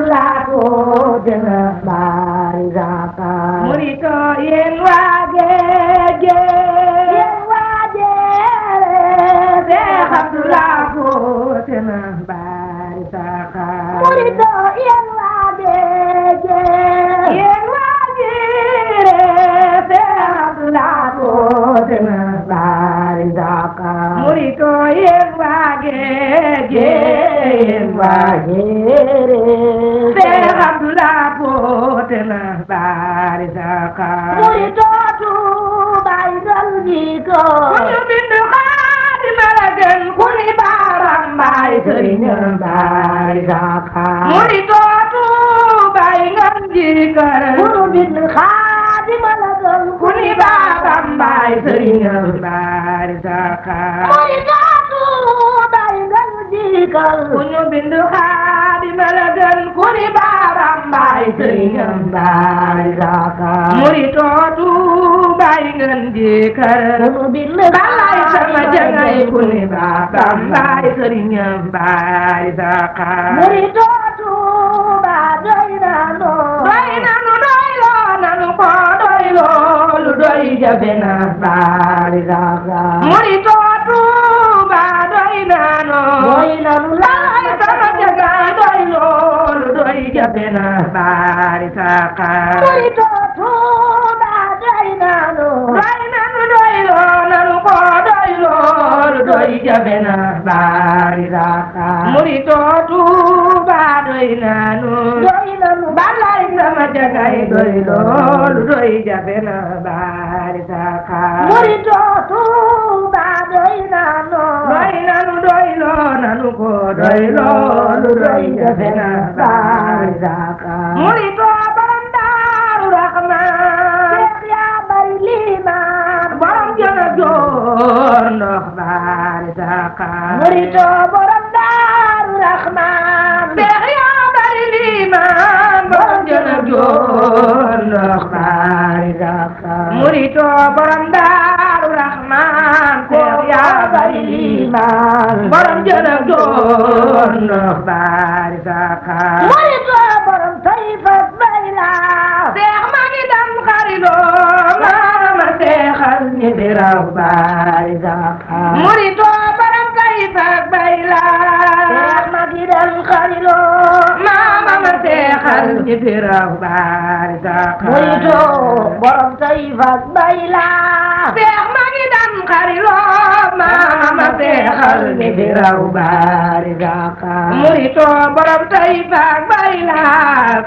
Abdoulaye dina bari zaka murito yéen waa géej yéen waaje Seex Abdoulaye dina bari zaka murito yéen waaje yéen waa géej Seex Abdoulaye dina bari zaka murito yéen waa géej yéen waaje Seex Abdoulaye dina bari zaka murito Tuubaa dal jiko ku ñu bind Xaadimu Rasuul ku ni baaram baay sëriñ bari zaka murito Tuubaa ngam jikar kunu bind Xaadimu Rasuul ku ni baaram baay sëriñ bari zaka murito Tuubaa dal jiko ku ñu bind Xaadimu Rasuul ku ni baaram baay sëriñ bari zaka murito Tuubaa ngam jikar kunu bind balay sama jangay ku ni baaram baay sëriñ bari zaka murito Tuubaa doy na noo doy nanu doy loo nanu ko doy loo lu doy jafe na bari zaka murito Tuubaa doy nanu doy na nu balay sama jangay doy loo lu doy jafe na bari zaka murito Tuubaa doy na noo doy nanu doy loo nanu ko doy loo lu doy jafe na bari zaka murito Tuubaa doy nanu doy na nu balay sama jangay doy loo lu doy jafe na bari zaka murito Tuubaa doy na noo doy nanu doy loo nanu ko doy loo lu doy jafe na bari zaka murito borom Daaru Rahmaan Seex yaa bari liimaan borom jëna joor ndox bari zaka murito borom Daaru Rahmaan Seex yaa bari liimaan borom jëna joor ndox bari zaka murito borom Daaru Rahmaan Seex yaa bari liimaan borom jëna joor ndox bari zaka murito borom Tayfa Bayla Seex ma ngi dem xariloo maama seexal ñi di raw bari zaka murito borom Tayfa Bayla Seex ma gi dal xariloo maama ma seexal ñi di raw bari zaka murito borom Tayfa Bayla Seex ma ngi dem xariloo maama ma seexal ñi di raw bari zaka murito borom Tayfa Bayla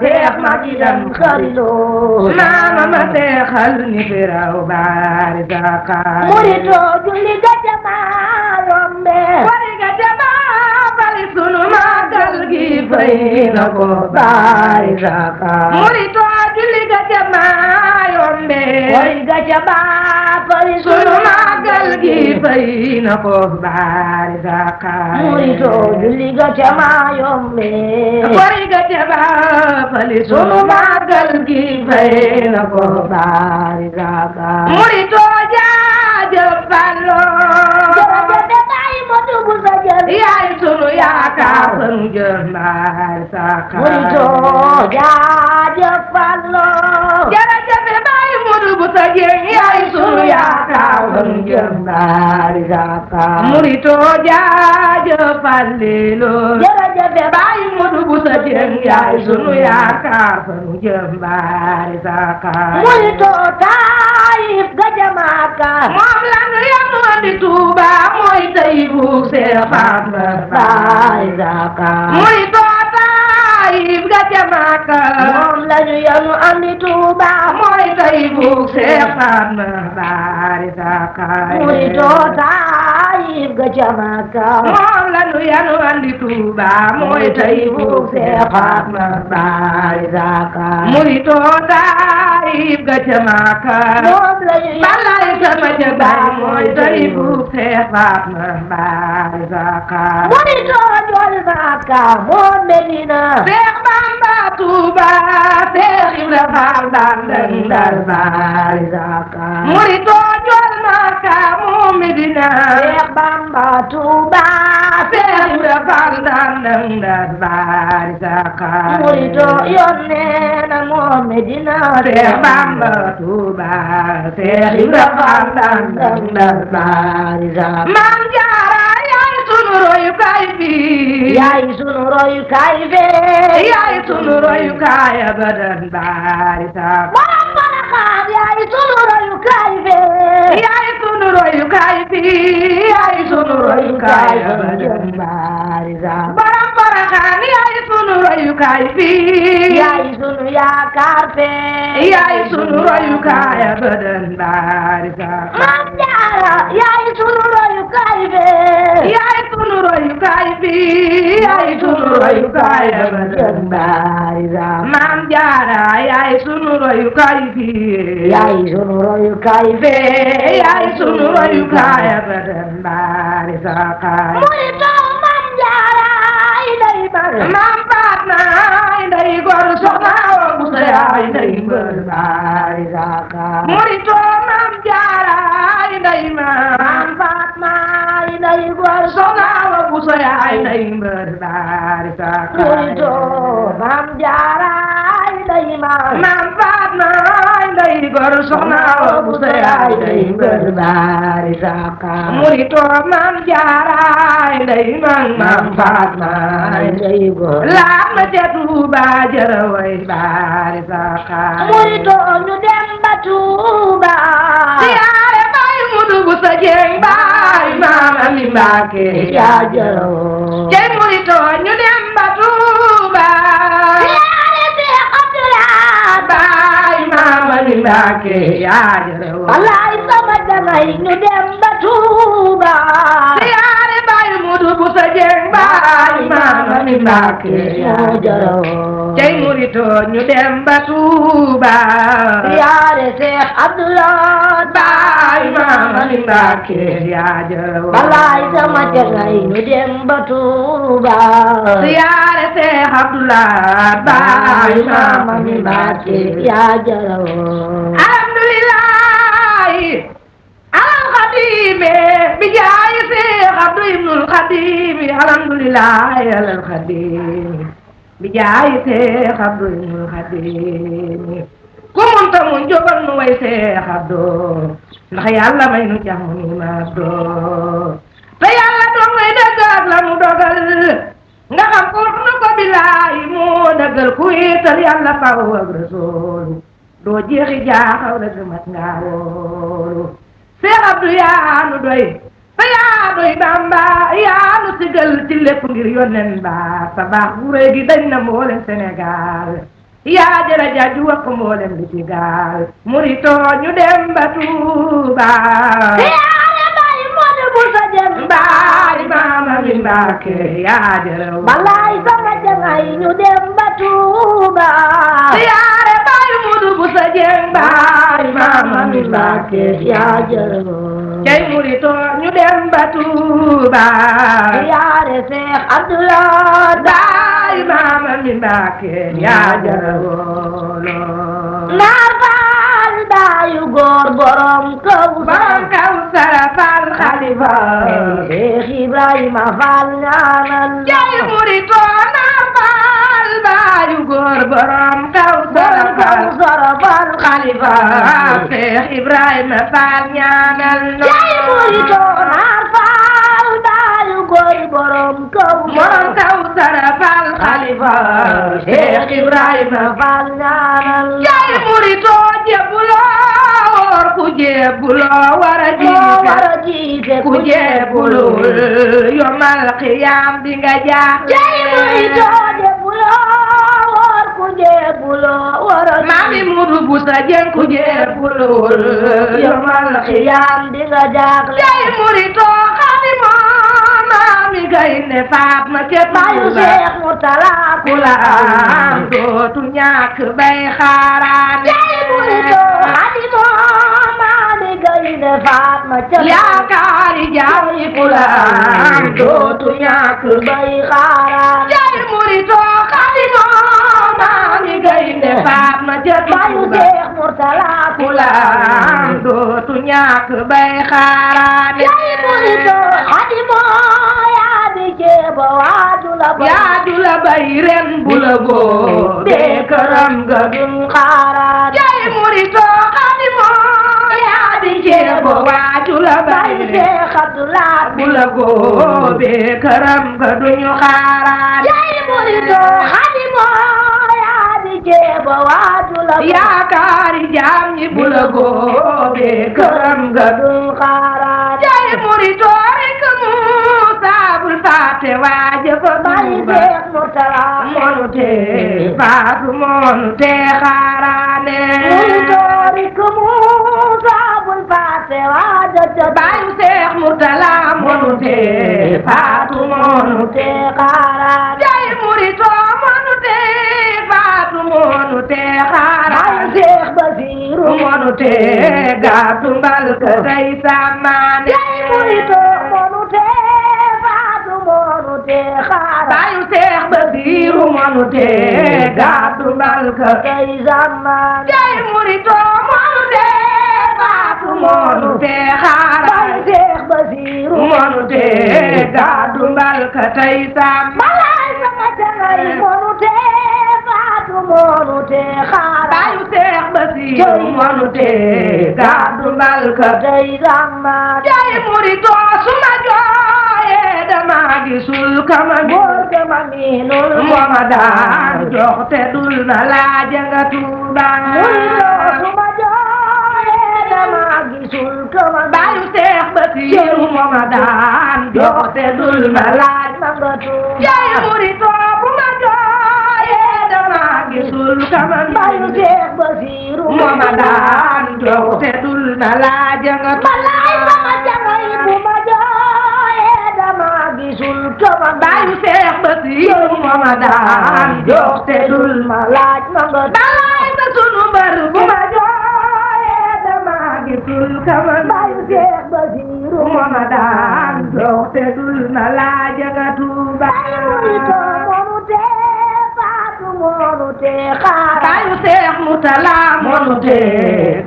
Seex ma ngi dem xariloo maama ma seexal ñi di raw bari zaka murito julli gajama yombe wari ga jama bari sunu magal gi fay na ko bari zaka murito julli ga jama yombe wari gajama bari sunu magal gi fay na ko bari zaka murito julli gajama yombe wari ga jama bari sunu magal gi fay na ko bari zaka murito jaajëf Fallu jërëjëf Baay Modu bu sa jël yaay sunu yaakaar sunu jëm bari zaka murito jaajëf Fallu jërëjëf Baay Modu bu sa jëm yaay sunu yaakaar sunu jëm bari zaka murito jaajëf Fallilu jërëjëf Baay Modu bu sa jëm yaay sunu yaakaar sunu jëm bari zaka murito Taayif gajamaaka moom lanu yanu andi Tuuba mooy Taybu Seex Fatma bari zaka murito Taayif gajamaaka moom lañu yanu andi Tuuba mooy Taybu Seex Fatma bari zaka murito Taayif gajamaaka moom lanu yanu andi Tuuba mooy Taybu Seex Fatma bari zaka murito Taayif gajamaaka moom lañu balay sama jabaay mooy Taybu Seex Fatma bari zaka murito Njool Maaka moom Medina Seex Bamba Tuuba Seex Ibra Faal Ndar bari zaka murito Njool Maaka moom Medina Seex Bamba Tuuba Seex Ibra Faal nang das bari saka murito yónnee na moom Medina Seex Bamba Tuuba Seex Ibra Faal nang das bari saka Maam Jaara yaay sunu royukaay fi yaay sunu royukaay fee yaay sunu royukaay abadan bari saka borom Porokhane yaay sunu royukaay fee yaay sunu royukaay fi yaay sunu royukaay abadan bari saka borom Porokhane yaay sunu royukaay fi yaay sunu yaakaar fee yaay sunu royukaay abadan bari saka Maam Jaara yaay sunu royukaay fee yaay sunu royukaay fi yaay sunu royukaay abadan bari saka Maam Jaara yaay sunu royukaay fi yaay sunu royukaay fee yaay sunu royukaay abadan bari saka murito Maam Jaara ay day bar Maam Fatma nday gor soxna Awa Buso yaay nday mbër bari saka murito Maam Jaara nday Maam Fatma ay day gor soxna Awa Buso yaay nday mbër bari saka murito Maam Jaara ay day bar Maam Fatma nday gor soxna Awa Buso yaay nday mbër bari saka murito Maam Jaara nday Maam Fatma ay day gor laat ma ca Tuuba jërëway bari saka murito ñu dem ba Tuuba siyaare Baay Mudu Buso Jeng baay Maam Ami Mbàkke yaa jërëwoo cey murito ñu dem ba Tuuba siyaare Seex Abdulaay baay Maam Ami Mbàkke yaa jërëwoo wallaay sama dangay ñu dem ba Tuuba siyaare Baay Mudu Buso Jeng baay Maam Ami Mbàkke yaa jërëwoo cey murito ñu dem ba Tuuba siyaare Seex Abdulaay baay Maam Ami Mbàkke yaa jërëwoo wallaay sama dangay ñu dem ba Tuuba siyaare Seex Abdulaay baay Maam Ami Mbàkke yaa jërëwoo alhamdulillahi alal xadime bi jaay Seex Abdu ibnul Xadimi alhamdulillahi alal xadimi bi jaay Seex Abdu ibnul Xadimi ku munta mun jógal nu way Seex Abdu ndax Yàlla may nu jàmm ni ma doo te Yàlla doo ngay dëggal la mu dogal nga xam ko wax na ko billaahi moo dëggal ku wéetal Yàlla faw ak Rasuul doo jeexi jaaxaw rek mat ngaa wóolu Seex Abdu yaa nu doy te yaa doy Bamba yaa nu sigal ci lépp ngir yonen ba sa baax bu rëy gi dañ na mboolem Sénégal yaa jëra jaaju wax ko mboolem li ci gaal murito ñu dem ba Tuuba siyaare Baay Mudu Buso Jeng baay Maam Ami Mbàkke yaa jëra wallaay sama dangay ñu dem ba Tuuba siyaare Baay Mudu Buso Jeng baay Maam Ami Mbàkke yaa jërëjëf cey murito ñu dem ba Tuuba siyaare Seex Abdulaay baay Maam Ami Mbàkke yaa jëra woolo naar faal daayu góor borom kaw borom Kawsara Faal xalifa Seex Ibrahima Faal ñaanal cey murito naar faal baayu góor borom Kawsara Faal xalifa Seex Ibrahima Faal ñaanal cey murito naar faal daayu góor borom Kawsara Faal xalifa Seex Ibrahima Faal ñaanal cey murito jébbuloo ku jébbuloo war a jiite ku jébbulul yomal xiyaam di nga jaaxle cey murito jébbuloo ku jébbuloo war a Maami Mudu Buso Jeng ku jébbulul yomal xiyaam di nga jaaxle cey murito xadimo Maami Gaynde Faatma ca bayu Seex Murtala ku la am dootu ñàkk bay xaaraan cey murito xadimo Maami Gaynde Faatma ca yaakaari jaam yi ku la am dootu ñàkk bay xaaraan cey murito xadimo Maami Gaynde Faatma ca bayu Seex Murtala ku la am dootu ñàkk bay xaaraan cey murito xadimo yaa di ba waaju la bay yaa du la bay ren bu la góobee këram ga duñ xaaraat jay murito xadimo yaa di ceebo waaju la bay bay Seex Abdulaat bu la góobee këram ga duñu xaaraat jay murito xadimo yaa di ceebo waaju la bay yaakaari jaam ñi bu la góobee këram ga duñ xaaraat jay murito rek mu saabul faate waaja fa bay duuba Seex Murtala monu te faatu monu te xaaraane murito rek mu saabul faate waaja ca bayu Seex Murtala monu te faatu monu te xaaraat jay murito monu te faatu monu te bay xaaraane Seex Basiiru monu te gàddu mbal ka tey sàmmaane jay murito monu te faatu monu te xaaraat bayu Seex Basiiru monu te gàddu mbal ka tey zaman jay murito monu te faatu monu te bay xaaraane Seex Basiiru monu te gàddu mbal ka tey sàmmaane balay sama tangay monu te faatu monu te xaaraat bayu Seex Basiiru monu te gàddu mbal ka tey zaman jay murito suma jooyee dama gisul kama góor ga ma miinul mooma daan jox te dul na laaja nga Tuuba murito suma jooyee dama gisul kama bayu Seex Basiiru mooma daan jox te dul na laaj nanga Tuuba jay murito bu ma jooyee dama gisul kama bayu Seex Basiiru mooma daan jox te dul na laaja nga balay sama tangay bu ma jooyee dama gisul kama bayu Seex Basiiru mooma daan jox te dul ma laaj nanga balay sa sunu mbër bu ma jooyee dama gisul kama bayu Seex Basiiru mooma daan jox te dul na laaja nga Tuuba murito monu te faatu monu te xaaraat bayu Seex Murtala monu te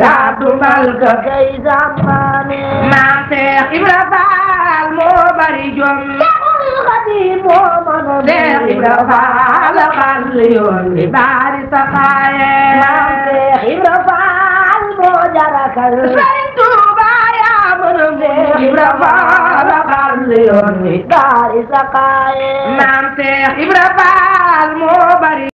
gàddu mbal ka tey zamane maam Seex Ibra Faal moo bari jom Seexul Xadiim moo mën a Seex Ibra Faal xal yoon bi bari saxaaye maam Seex Ibra Faal moo jarakal Sëriñ Tuuba yaa mën a Seex Ibra Faal xal yoon bi daari sakaaye maam Seex Ibra Faal moo bari